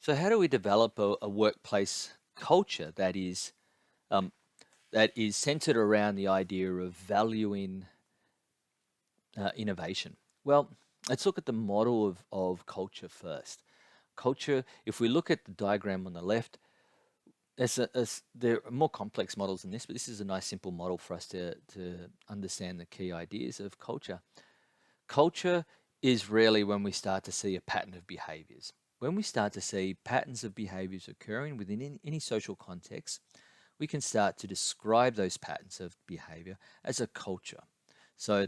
So how do we develop a workplace culture um, that is centered around the idea of valuing innovation? Well, let's look at the model of culture first. Culture, if we look at the diagram on the left, there are more complex models than this, but this is a nice simple model for us to understand the key ideas of culture. Culture is really when we start to see a pattern of behaviors. When we start to see patterns of behaviors occurring within any social context, we can start to describe those patterns of behavior as a culture. So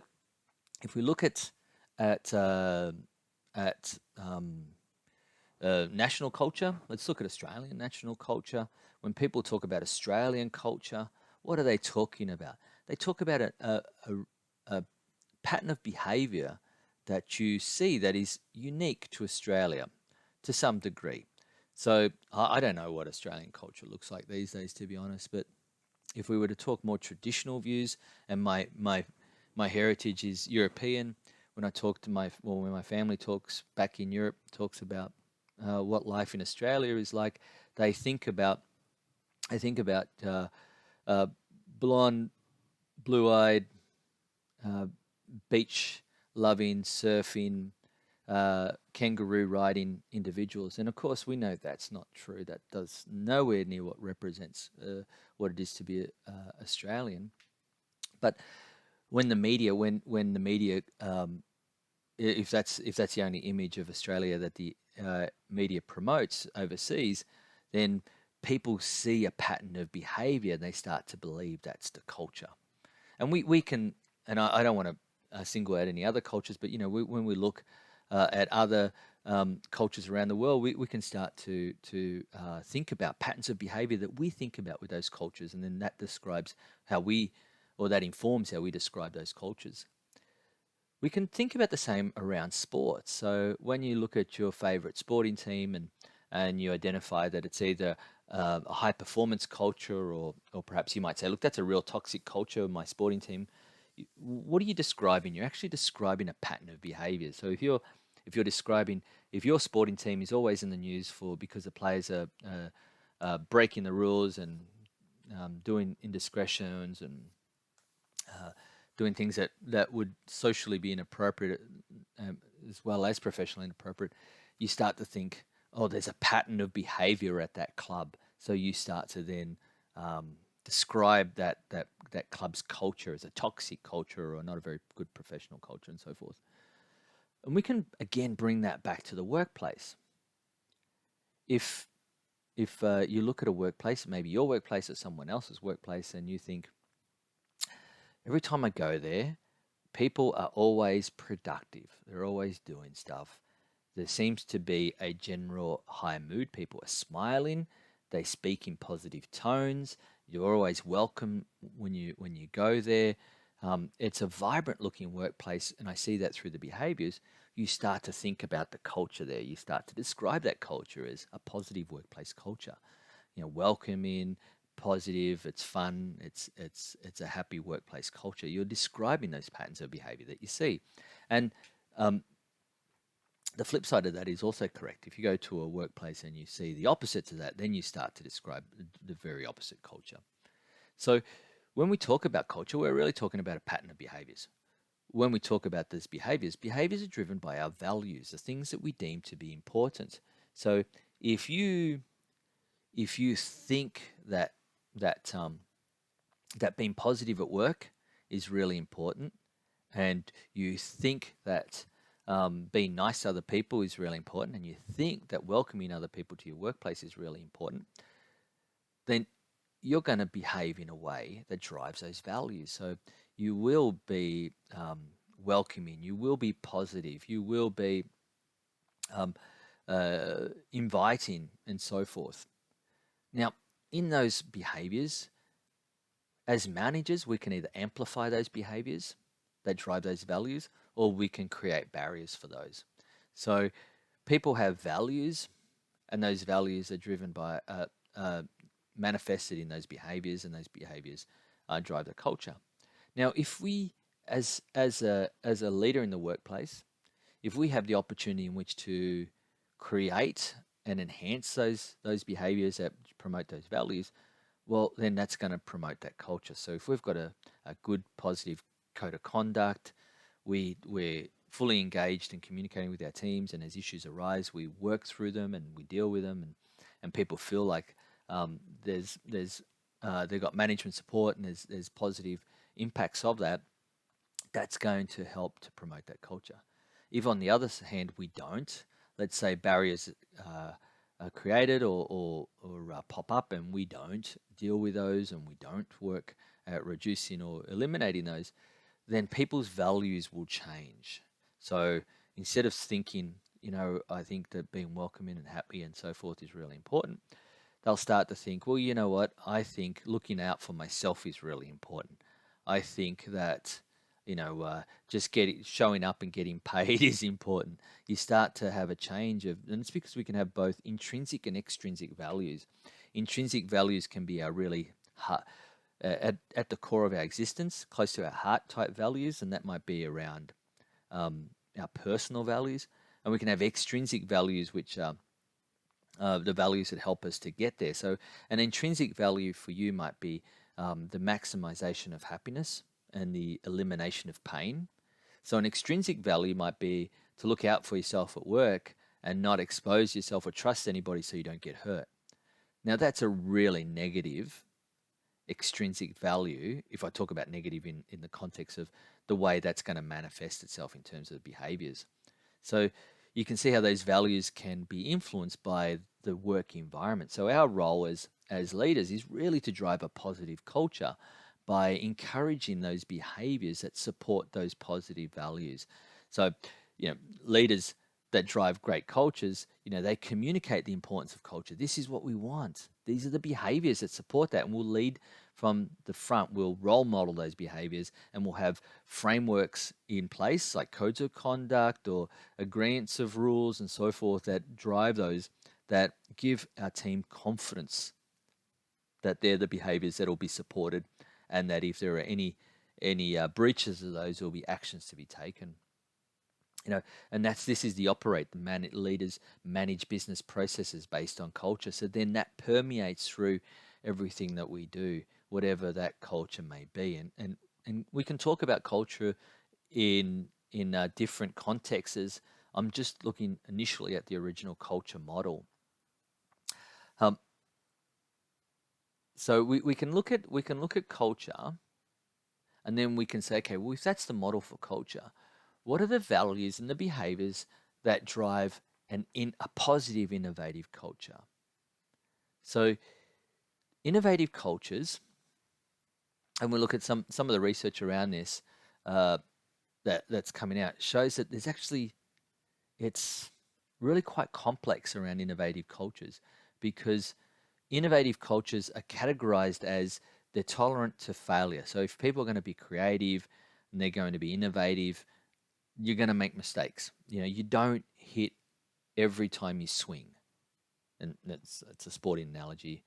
if we look at at national culture, let's look at Australian national culture. When people talk about Australian culture, what are they talking about? They talk about a pattern of behavior that you see that is unique to Australia to some degree. So I don't know what Australian culture looks like these days, to be honest. But if we were to talk more traditional views, and my heritage is European, when I talk to when my family talks back in Europe, talks about what life in Australia is like, they think about I think about uh, blonde, blue-eyed, uh, beach loving, surfing, kangaroo riding individuals. And of course, we know that's not true. That does nowhere near what represents what it is to be Australian. But when the media, if that's the only image of Australia that the media promotes overseas, then people see a pattern of behaviour and they start to believe that's the culture. And we can, and I don't want to single out any other cultures, but when we look at other cultures around the world, we can start to think about patterns of behavior that we think about with those cultures, and then that describes how we, or that informs how we describe those cultures. We can think about the same around sports. So when you look at your favorite sporting team and you identify that it's either a high performance culture, or perhaps you might say, look, that's a real toxic culture of my sporting team. What are you describing? You're actually describing a pattern of behavior. So if you're describing, if your sporting team is always in the news for because the players are breaking the rules and doing indiscretions and uh, doing things that would socially be inappropriate, um, as well as professionally inappropriate, you start to think, oh, there's a pattern of behavior at that club. So you start to then um, describe that club's culture as a toxic culture or not a very good professional culture and so forth. And we can again bring that back to the workplace. If if you look at a workplace, maybe your workplace or someone else's workplace, and you think, every time I go there, people are always productive. They're always doing stuff. There seems to be a general high mood. People are smiling. They speak in positive tones. You're always welcome when you go there. It's a vibrant looking workplace, and I see that through the behaviors. You start to think about the culture there. You start to describe that culture as a positive workplace culture. Welcoming, positive, it's fun, it's a happy workplace culture. You're describing those patterns of behavior that you see. And um, the flip side of that is also correct. If you go to a workplace and you see the opposite to that, then you start to describe the very opposite culture. So when we talk about culture, we're really talking about a pattern of behaviors. When we talk about these behaviors, behaviors are driven by our values, the things that we deem to be important. So if you if you think that being positive at work is really important, and you think that being nice to other people is really important, and you think that welcoming other people to your workplace is really important, then you're going to behave in a way that drives those values. So you will be welcoming, you will be positive, you will be um, inviting, and so forth. Now, in those behaviors, as managers, we can either amplify those behaviors that drive those values, or we can create barriers for those. So people have values, and those values are driven by manifested in those behaviors, and those behaviors drive the culture. Now, if we, as a leader in the workplace, if we have the opportunity in which to create and enhance those behaviors that promote those values, well, then that's going to promote that culture. So if we've got a good, positive code of conduct, we're fully engaged in communicating with our teams, and as issues arise, we work through them and we deal with them, and people feel like there's they've got management support and there's positive impacts of that. That's going to help to promote that culture. If on the other hand we don't, let's say barriers are created or pop up and we don't deal with those and we don't work at reducing or eliminating those, then people's values will change. So instead of thinking, I think that being welcoming and happy and so forth is really important, they'll start to think, well, you know what? I think looking out for myself is really important. I think that, just showing up and getting paid is important. You start to have a change and it's because we can have both intrinsic and extrinsic values. Intrinsic values can be our really heart, at the core of our existence, close to our heart type values, and that might be around our personal values. And we can have extrinsic values, which are the values that help us to get there. So an intrinsic value for you might be the maximization of happiness and the elimination of pain. So an extrinsic value might be to look out for yourself at work and not expose yourself or trust anybody so you don't get hurt. Now that's a really negative extrinsic value if I talk about negative in the context of the way that's going to manifest itself in terms of behaviors. So you can see how those values can be influenced by the work environment. So our role as leaders is really to drive a positive culture by encouraging those behaviors that support those positive values. So, leaders that drive great cultures, they communicate the importance of culture. This is what we want. These are the behaviors that support that, and we'll lead from the front. We'll role model those behaviors, and we'll have frameworks in place like codes of conduct or agreements of rules and so forth that drive those, that give our team confidence that they're the behaviors that will be supported, and that if there are any breaches of those, there will be actions to be taken. And this is the operate. The leaders manage business processes based on culture. So then that permeates through everything that we do, whatever that culture may be. And we can talk about culture in different contexts. I'm just looking initially at the original culture model. So we can look at culture, and then we can say, okay, well, if that's the model for culture, what are the values and the behaviors that drive a positive, innovative culture? So innovative cultures, and we look at some of the research around this that's coming out, shows that it's really quite complex around innovative cultures, because innovative cultures are categorized as they're tolerant to failure. So if people are going to be creative and they're going to be innovative, you're going to make mistakes. You don't hit every time you swing. And it's a sporting analogy,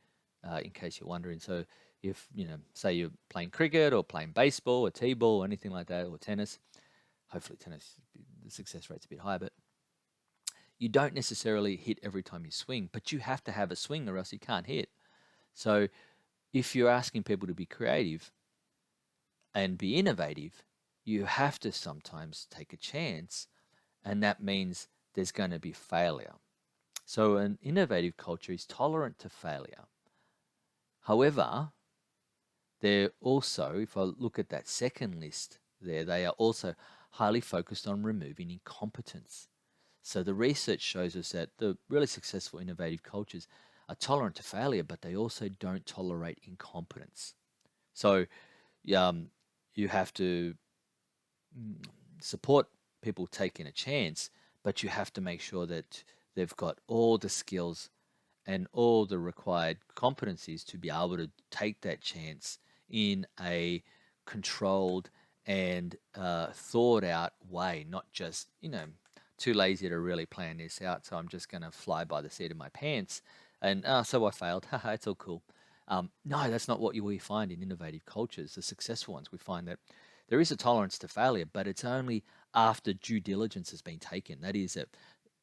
in case you're wondering. So if, say you're playing cricket or playing baseball or t-ball or anything like that, or tennis, hopefully tennis, the success rate's a bit higher, but you don't necessarily hit every time you swing, but you have to have a swing or else you can't hit. So if you're asking people to be creative and be innovative, you have to sometimes take a chance, and that means there's going to be failure. So an innovative culture is tolerant to failure. However, they're also, if I look at that second list there, they are also highly focused on removing incompetence. So the research shows us that the really successful innovative cultures are tolerant to failure, but they also don't tolerate incompetence. So you have to support people taking a chance, but you have to make sure that they've got all the skills and all the required competencies to be able to take that chance in a controlled and thought out way, not just, too lazy to really plan this out, so I'm just going to fly by the seat of my pants, and so I failed, haha, it's all cool. No, that's not what we find in innovative cultures. The successful ones, we find that there is a tolerance to failure, but it's only after due diligence has been taken. That is, that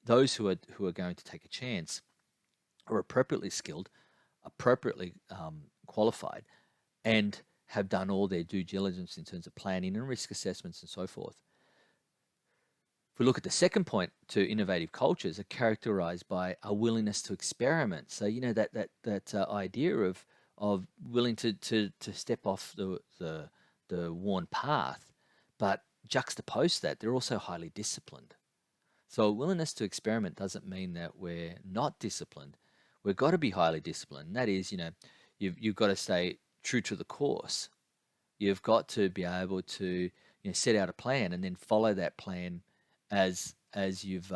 those who are going to take a chance are appropriately skilled, appropriately qualified, and have done all their due diligence in terms of planning and risk assessments and so forth. If we look at the second point to innovative cultures, are characterized by a willingness to experiment. So that idea of willing to step off the worn path, but juxtapose that they're also highly disciplined. So a willingness to experiment doesn't mean that we're not disciplined. We've got to be highly disciplined. And that is, you've got to stay true to the course. You've got to be able to set out a plan and then follow that plan as you've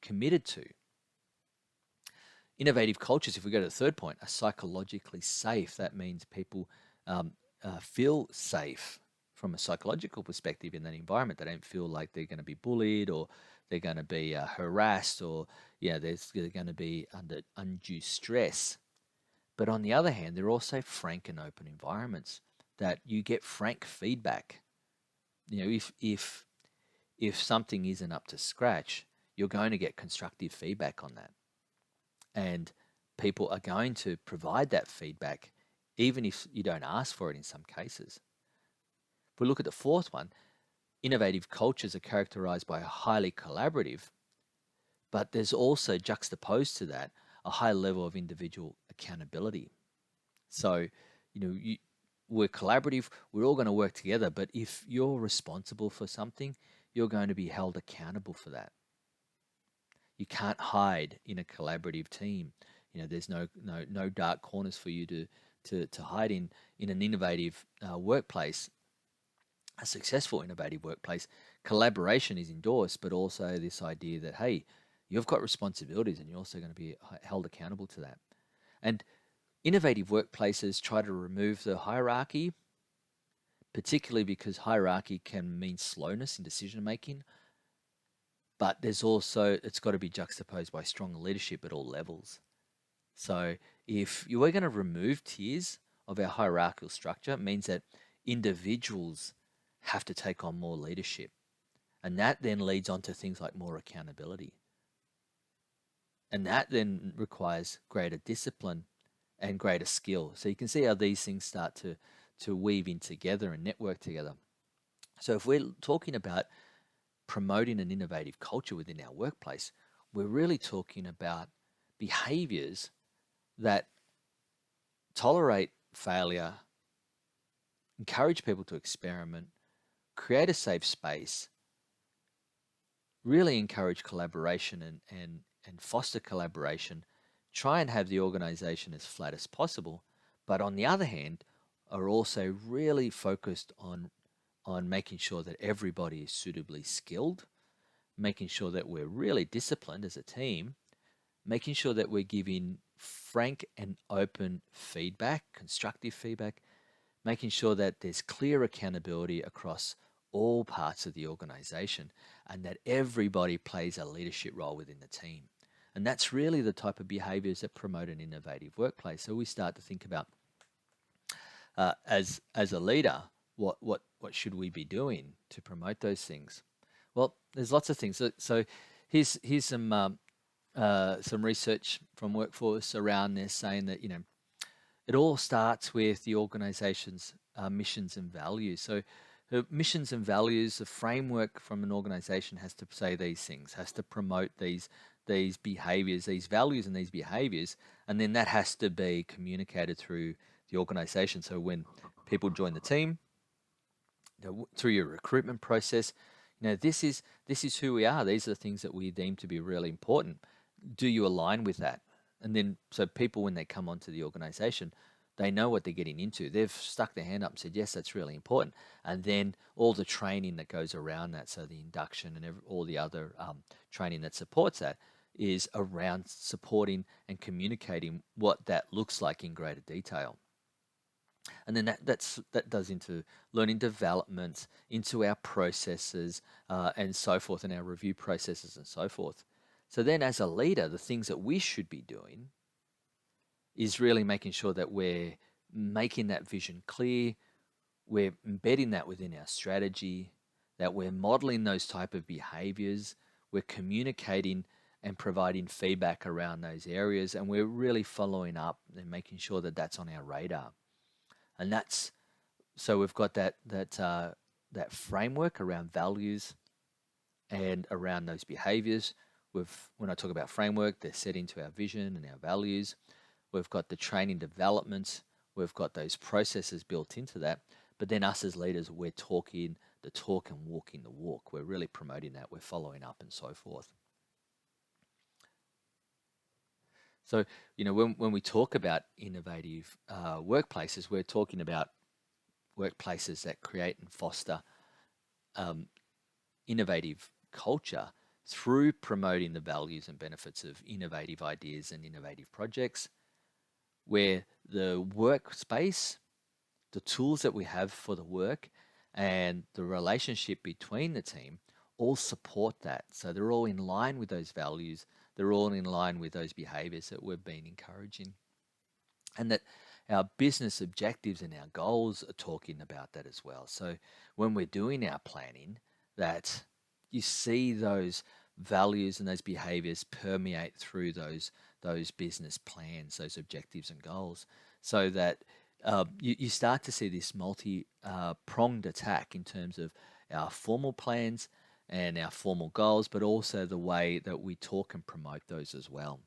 committed to. Innovative cultures, if we go to the third point, are psychologically safe. That means people feel safe from a psychological perspective in that environment. They don't feel like they're going to be bullied or they're going to be harassed or they're going to be under undue stress. But on the other hand, they're also frank and open environments that you get frank feedback. If something isn't up to scratch, you're going to get constructive feedback on that. And people are going to provide that feedback, even if you don't ask for it in some cases. If we look at the fourth one, innovative cultures are characterized by a highly collaborative, but there's also juxtaposed to that a high level of individual accountability. So, we're collaborative, we're all going to work together, but if you're responsible for something, you're going to be held accountable for that. You can't hide in a collaborative team. There's no dark corners for you to hide in an innovative workplace. A successful innovative workplace, collaboration is endorsed, but also this idea that, hey, you've got responsibilities and you're also going to be held accountable to that. And innovative workplaces try to remove the hierarchy, particularly because hierarchy can mean slowness in decision making. But it's got to be juxtaposed by strong leadership at all levels. So if you were going to remove tiers of our hierarchical structure, it means that individuals have to take on more leadership. And that then leads on to things like more accountability. And that then requires greater discipline and greater skill. So you can see how these things start to weave in together and network together. So if we're talking about promoting an innovative culture within our workplace, we're really talking about behaviors that tolerate failure, encourage people to experiment, create a safe space, really encourage collaboration and foster collaboration, try and have the organization as flat as possible, but on the other hand, are also really focused on making sure that everybody is suitably skilled, making sure that we're really disciplined as a team, making sure that we're giving frank and open feedback, constructive feedback, making sure that there's clear accountability across all parts of the organization and that everybody plays a leadership role within the team. And that's really the type of behaviors that promote an innovative workplace. So we start to think about, as a leader, what should we be doing to promote those things? Well, there's lots of things. So here's some research from Workforce around this, saying that it all starts with the organization's missions and values. So the missions and values, the framework from an organization has to say these things, has to promote these behaviors, these values and these behaviors, and then that has to be communicated through the organization. So when people join the team, through your recruitment process, this is who we are. These are the things that we deem to be really important. Do you align with that? And then, so people, when they come onto the organization, they know what they're getting into. They've stuck their hand up and said, yes, that's really important. And then all the training that goes around that, so the induction and all the other training that supports that, is around supporting and communicating what that looks like in greater detail. And then that does into learning development, into our processes and so forth, and our review processes and so forth. So then as a leader, the things that we should be doing is really making sure that we're making that vision clear, we're embedding that within our strategy, that we're modeling those type of behaviors, we're communicating and providing feedback around those areas. And we're really following up and making sure that that's on our radar. And that's so we've got that framework around values and around those behaviors. When I talk about framework, they're set into our vision and our values. We've got the training development. We've got those processes built into that. But then us as leaders, we're talking the talk and walking the walk. We're really promoting that. We're following up and so forth. So, when we talk about innovative workplaces, we're talking about workplaces that create and foster um, innovative culture through promoting the values and benefits of innovative ideas and innovative projects, where the workspace, the tools that we have for the work, and the relationship between the team all support that. So they're all in line with those values, they're all in line with those behaviors that we've been encouraging. And that our business objectives and our goals are talking about that as well. So when we're doing our planning, that you see those values and those behaviors permeate through those business plans, those objectives and goals, so that you start to see this multi-pronged attack in terms of our formal plans and our formal goals, but also the way that we talk and promote those as well.